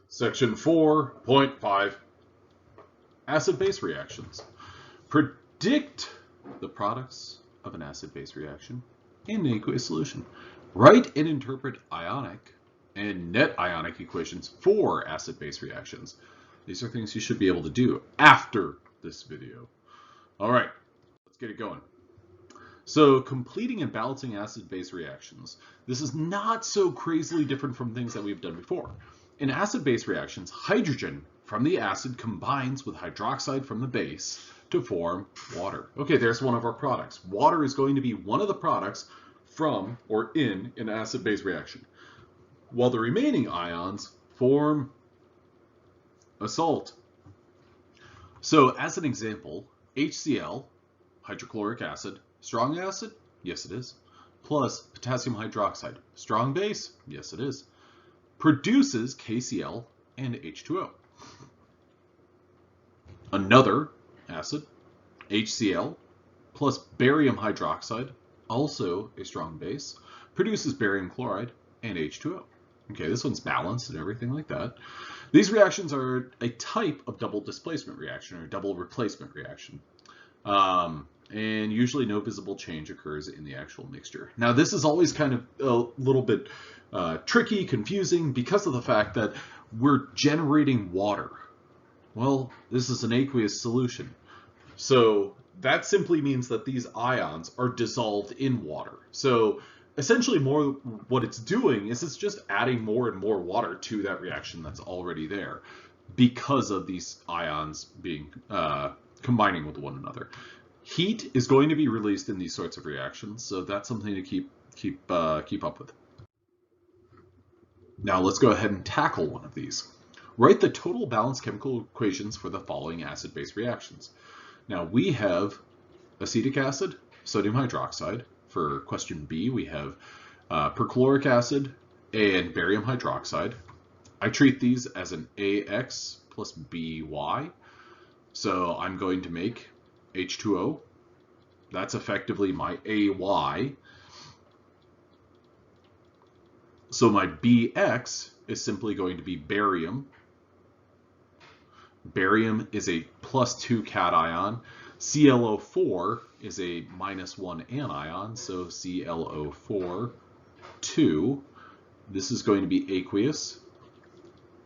Section 4.5, acid-base reactions. Predict the products of an acid-base reaction in an aqueous solution. Write and interpret ionic and net ionic equations for acid-base reactions. These are things you should be able to do after this video. All right, let's get it going. So completing and balancing acid-base reactions. This is not so crazily different from things that we've done before. In acid-base reactions, hydrogen from the acid combines with hydroxide from the base to form water. Okay, there's one of our products. Water is going to be one of the products from or in an acid-base reaction, while the remaining ions form a salt. So as an example, HCl, hydrochloric acid, strong acid? Yes, it is. Plus potassium hydroxide, strong base? Yes, it is. Produces KCl and H2O. Another acid, HCl, plus barium hydroxide, also a strong base, produces barium chloride and H2O. Okay, this one's balanced and everything like that. These reactions are a type of double displacement reaction or double replacement reaction. And usually no visible change occurs in the actual mixture. Now this is always kind of a little bit tricky, confusing, because of the fact that we're generating water. Well, this is an aqueous solution. So that simply means that these ions are dissolved in water. So essentially what it's doing is it's just adding more and more water to that reaction that's already there because of these ions being combining with one another. Heat is going to be released in these sorts of reactions, so that's something to keep up with. Now let's go ahead and tackle one of these. Write the total balanced chemical equations for the following acid-base reactions. Now we have acetic acid, sodium hydroxide. For question B, we have perchloric acid and barium hydroxide. I treat these as an AX plus BY. So I'm going to make H2O. That's effectively my AY. So my BX is simply going to be barium. Barium is a +2 cation. ClO4 is a -1 anion, so ClO4, 2. This is going to be aqueous.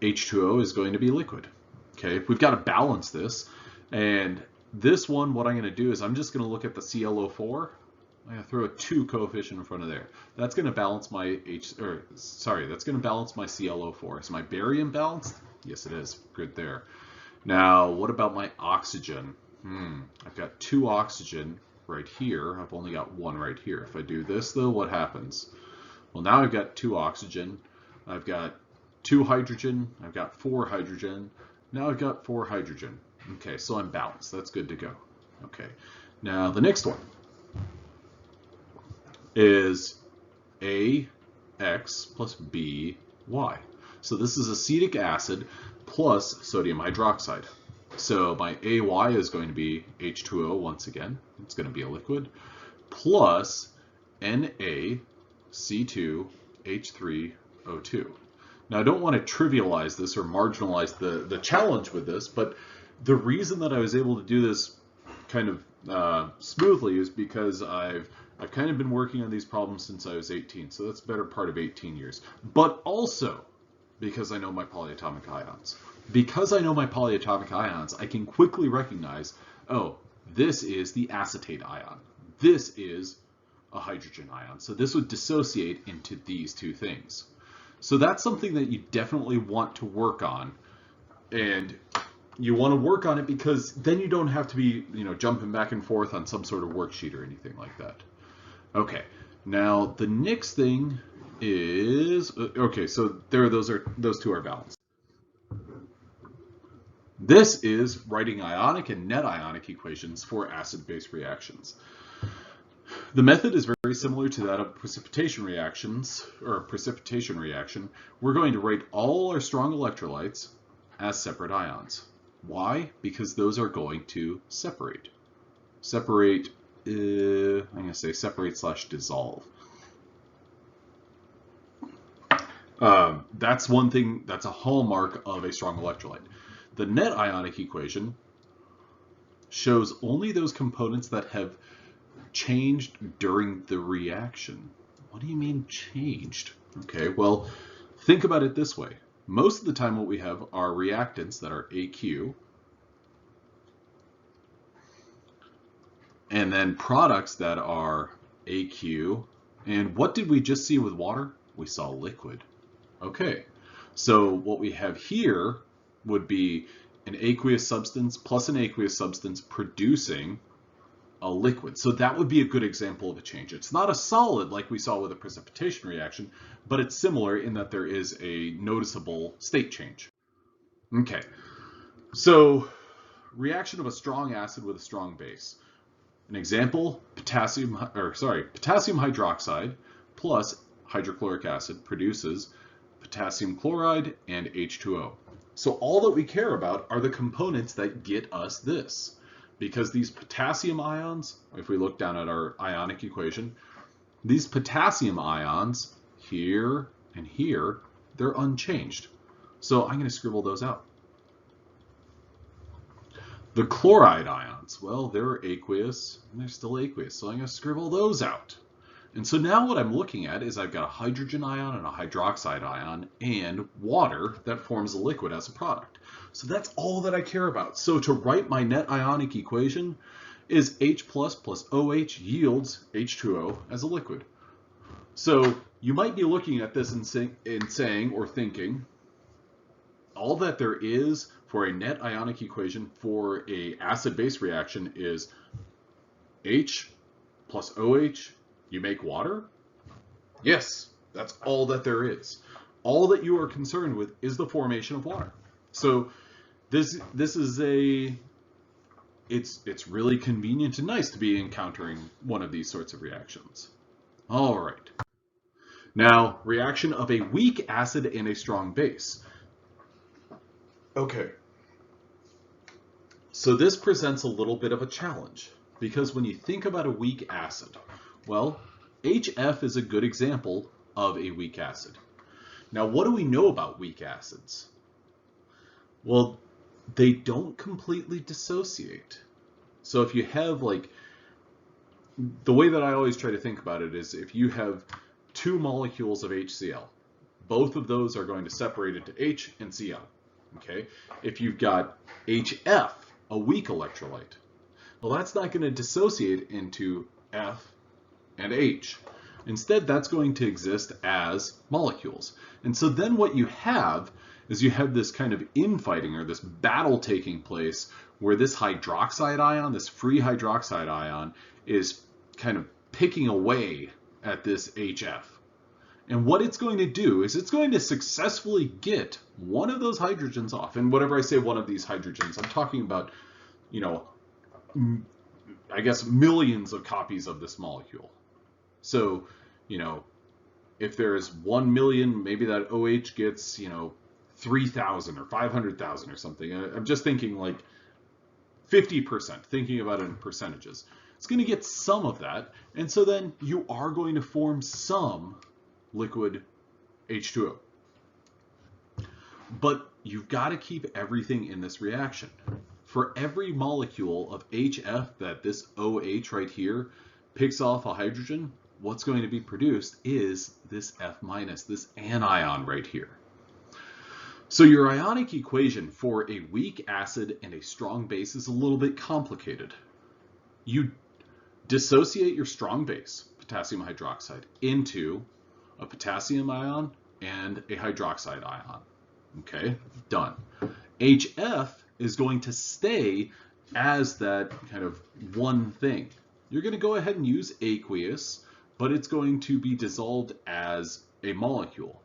H2O is going to be liquid. Okay, we've got to balance this. And this one, what I'm going to do is I'm just going to look at the ClO4. I'm going to throw a 2 coefficient in front of there. That's going to balance my that's going to balance my ClO4. Is my barium balanced? Yes, it is. Good there. Now, what about my oxygen? I've got 2 oxygen right here. I've only got 1 right here. If I do this, though, what happens? Well, now I've got 2 oxygen. I've got 2 hydrogen. I've got 4 hydrogen. Now I've got 4 hydrogen. Okay, so I'm balanced. That's good to go. Okay, now the next one is AX plus BY. So this is acetic acid plus sodium hydroxide. So my AY is going to be H2O once again. It's going to be a liquid, plus NaC2H3O2. Now I don't want to trivialize this or marginalize the challenge with this, but the reason that I was able to do this kind of smoothly is because I've kind of been working on these problems since I was 18, so that's the better part of 18 years. But also because I know my polyatomic ions. Because I know my polyatomic ions, I can quickly recognize, oh, this is the acetate ion. This is a hydrogen ion. So this would dissociate into these 2 things. So that's something that you definitely want to work on. And you want to work on it because then you don't have to be, jumping back and forth on some sort of worksheet or anything like that. Okay, now the next thing is, okay, so those 2 are balanced. This is writing ionic and net ionic equations for acid-base reactions. The method is very similar to that of precipitation reactions, or a precipitation reaction. We're going to write all our strong electrolytes as separate ions. Why? Because those are going to separate. I'm going to say separate/dissolve. That's one thing, that's a hallmark of a strong electrolyte. The net ionic equation shows only those components that have changed during the reaction. What do you mean changed? Okay, well, think about it this way. Most of the time what we have are reactants that are AQ, and then products that are AQ. And what did we just see with water? We saw liquid. Okay, so what we have here would be an aqueous substance plus an aqueous substance producing a liquid. So that would be a good example of a change. It's not a solid like we saw with a precipitation reaction, but it's similar in that there is a noticeable state change. Okay, so reaction of a strong acid with a strong base. An example, potassium hydroxide plus hydrochloric acid produces potassium chloride and H2O. So all that we care about are the components that get us this. Because these potassium ions, if we look down at our ionic equation, these potassium ions here and here, they're unchanged. So I'm going to scribble those out. The chloride ions, well, they're aqueous, and they're still aqueous, so I'm going to scribble those out. And so now what I'm looking at is I've got a hydrogen ion and a hydroxide ion and water that forms a liquid as a product. So that's all that I care about. So to write my net ionic equation is H plus OH yields H2O as a liquid. So you might be looking at this and saying or thinking, all that there is for a net ionic equation for a acid-base reaction is H plus OH, you make water? Yes, that's all that there is. All that you are concerned with is the formation of water. So this is it's really convenient and nice to be encountering one of these sorts of reactions. All right. Now, reaction of a weak acid and a strong base. Okay. So this presents a little bit of a challenge because when you think about a weak acid, well, HF is a good example of a weak acid. Now, what do we know about weak acids? Well, they don't completely dissociate. So if you have the way that I always try to think about it is if you have two molecules of HCl, both of those are going to separate into H and Cl. Okay? If you've got HF, a weak electrolyte, well, that's not going to dissociate into F and H. Instead, that's going to exist as molecules. And so then what you have is you have this kind of infighting or this battle taking place where this hydroxide ion, this free hydroxide ion, is kind of picking away at this HF. And what it's going to do is it's going to successfully get one of those hydrogens off. And whenever I say one of these hydrogens, I'm talking about, I guess millions of copies of this molecule. So, if there's 1 million, maybe that OH gets, 3,000 or 500,000 or something. I'm just thinking like 50%, thinking about it in percentages. It's going to get some of that. And so then you are going to form some liquid H2O. But you've got to keep everything in this reaction. For every molecule of HF that this OH right here picks off a hydrogen, what's going to be produced is this F-, this anion right here. So your ionic equation for a weak acid and a strong base is a little bit complicated. You dissociate your strong base, potassium hydroxide, into a potassium ion and a hydroxide ion. Okay, done. HF is going to stay as that kind of one thing. You're going to go ahead and use aqueous, but it's going to be dissolved as a molecule.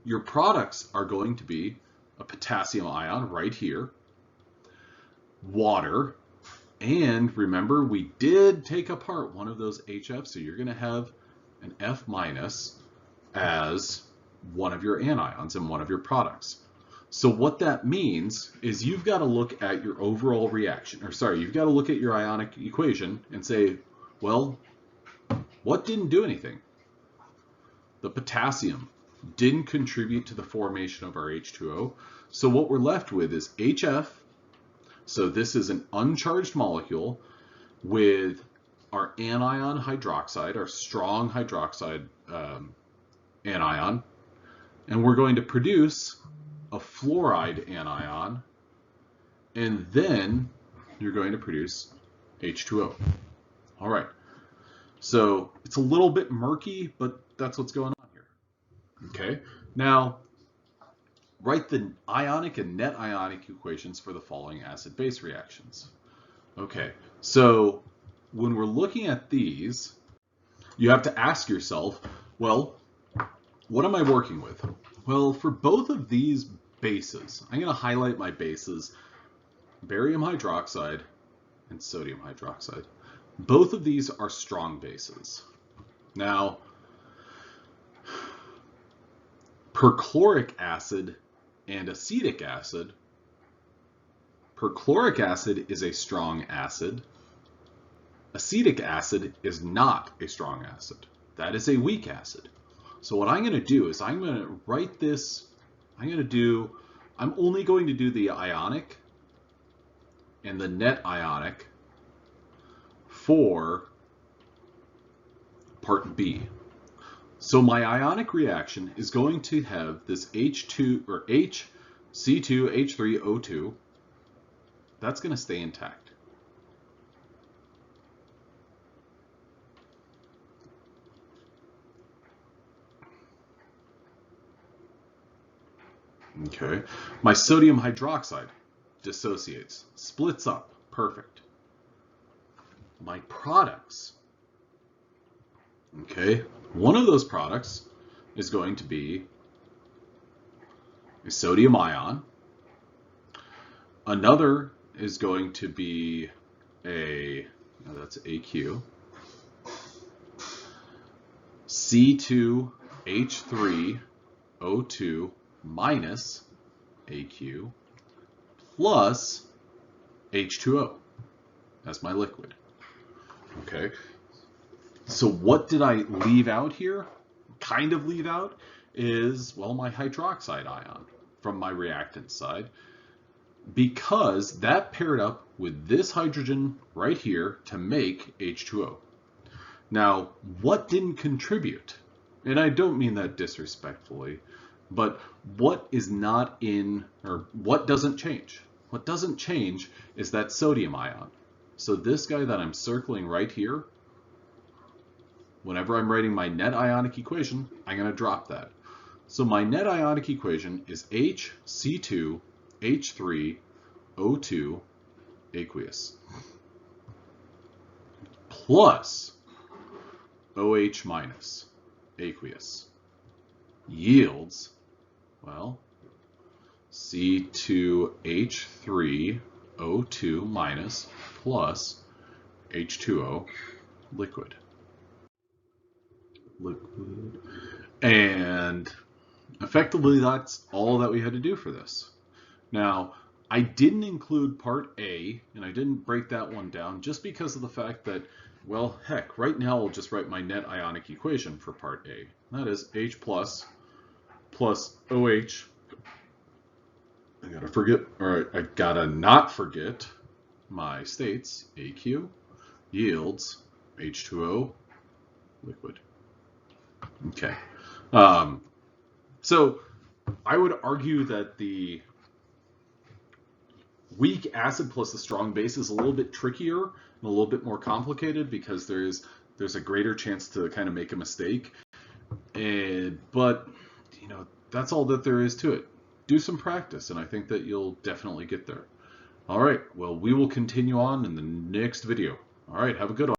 Your products are going to be a potassium ion right here, water, and remember we did take apart one of those HF, so you're going to have an F- as one of your anions and one of your products. So what that means is you've got to look at your overall reaction, you've got to look at your ionic equation and say, well, what didn't do anything? the potassium, didn't contribute to the formation of our H2O. So what we're left with is HF. So this is an uncharged molecule with our anion hydroxide, our strong hydroxide anion, and we're going to produce a fluoride anion, and then you're going to produce H2O. All right, so it's a little bit murky, but that's what's going on here. Okay, now write the ionic and net ionic equations for the following acid-base reactions. Okay, so when we're looking at these, you have to ask yourself, well, what am I working with? Well, for both of these bases, I'm going to highlight my bases, barium hydroxide and sodium hydroxide. Both of these are strong bases. Now, perchloric acid and acetic acid, perchloric acid is a strong acid. Acetic acid is not a strong acid. That is a weak acid. So what I'm going to do is I'm going to write this, I'm only going to do the ionic and the net ionic for part B. So my ionic reaction is going to have this H2 or HC2H3O2. That's going to stay intact. Okay, my sodium hydroxide dissociates, splits up, perfect. My products, okay, one of those products is going to be a sodium ion. Another is going to be that's AQ, C2H3O2 minus AQ plus H2O as my liquid. Okay, so what did I leave out here? Kind of leave out is, well, my hydroxide ion from my reactant side, because that paired up with this hydrogen right here to make H2O. Now, what didn't contribute? And I don't mean that disrespectfully, but what is not in, or what doesn't change? What doesn't change is that sodium ion. So this guy that I'm circling right here, whenever I'm writing my net ionic equation, I'm going to drop that. So my net ionic equation is HC2H3O2 aqueous plus OH minus aqueous yields, well, C2H3O2 minus plus H2O liquid. And effectively that's all that we had to do for this. Now, I didn't include part A, and I didn't break that one down just because of the fact that, well, heck, right now I'll just write my net ionic equation for part A. That is H plus OH. I gotta not forget my states. AQ yields H2O liquid. Okay. So I would argue that the weak acid plus the strong base is a little bit trickier and a little bit more complicated because there's a greater chance to kind of make a mistake. But you know, that's all that there is to it. Do some practice, and I think that you'll definitely get there. All right, well, we will continue on in the next video. All right, have a good one.